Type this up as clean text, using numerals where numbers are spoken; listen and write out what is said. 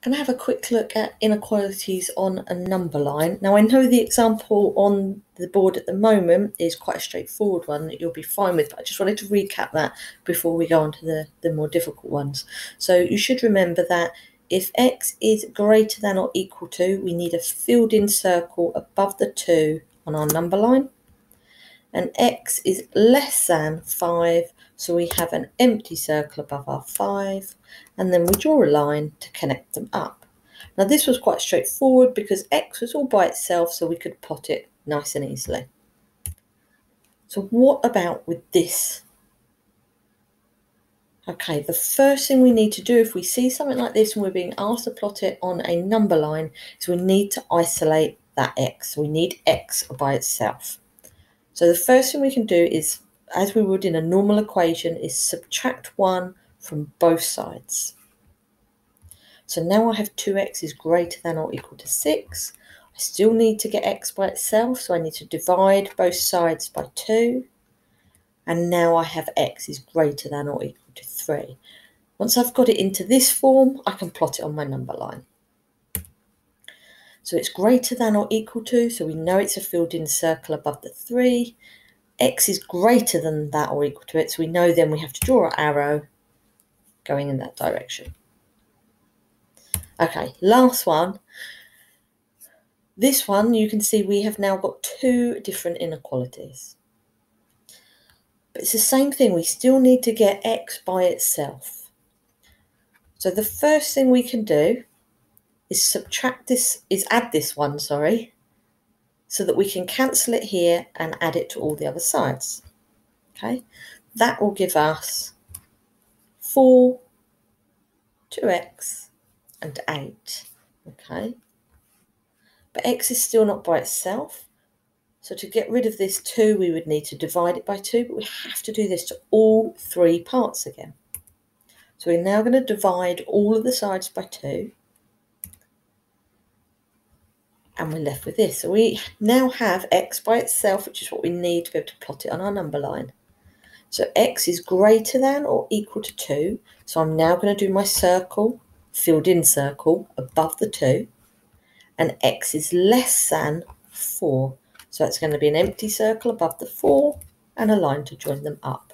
going to have a quick look at inequalities on a number line. Now, I know the example on the board at the moment is quite a straightforward one that you'll be fine with, but I just wanted to recap that before we go on to the more difficult ones. So you should remember that if x is greater than or equal to, we need a filled-in circle above the 2 on our number line. And x is less than 5, so we have an empty circle above our 5, and then we draw a line to connect them up. Now this was quite straightforward because x was all by itself, so we could plot it nice and easily. So what about with this? Okay, the first thing we need to do if we see something like this and we're being asked to plot it on a number line is we need to isolate that x. We need x by itself. So the first thing we can do is, as we would in a normal equation, is subtract 1 from both sides. So now I have 2x is greater than or equal to 6. I still need to get x by itself, so I need to divide both sides by 2. And now I have x is greater than or equal to 3. Once I've got it into this form, I can plot it on my number line. So it's greater than or equal to, so we know it's a filled-in circle above the 3. X is greater than that or equal to it, so we know then we have to draw our arrow going in that direction. Okay, last one. This one, you can see we have now got 2 different inequalities. But it's the same thing, we still need to get x by itself. So the first thing we can do is add this one, so that we can cancel it here and add it to all the other sides. Okay, that will give us 4, 2x and 8. Okay, but x is still not by itself, so to get rid of this 2 we would need to divide it by 2, but we have to do this to all 3 parts again. So we're now going to divide all of the sides by 2. And we're left with this. So we now have x by itself, which is what we need to be able to plot it on our number line. So x is greater than or equal to 2. So I'm now going to do my circle, filled in circle, above the 2. And x is less than 4. So it's going to be an empty circle above the 4 and a line to join them up.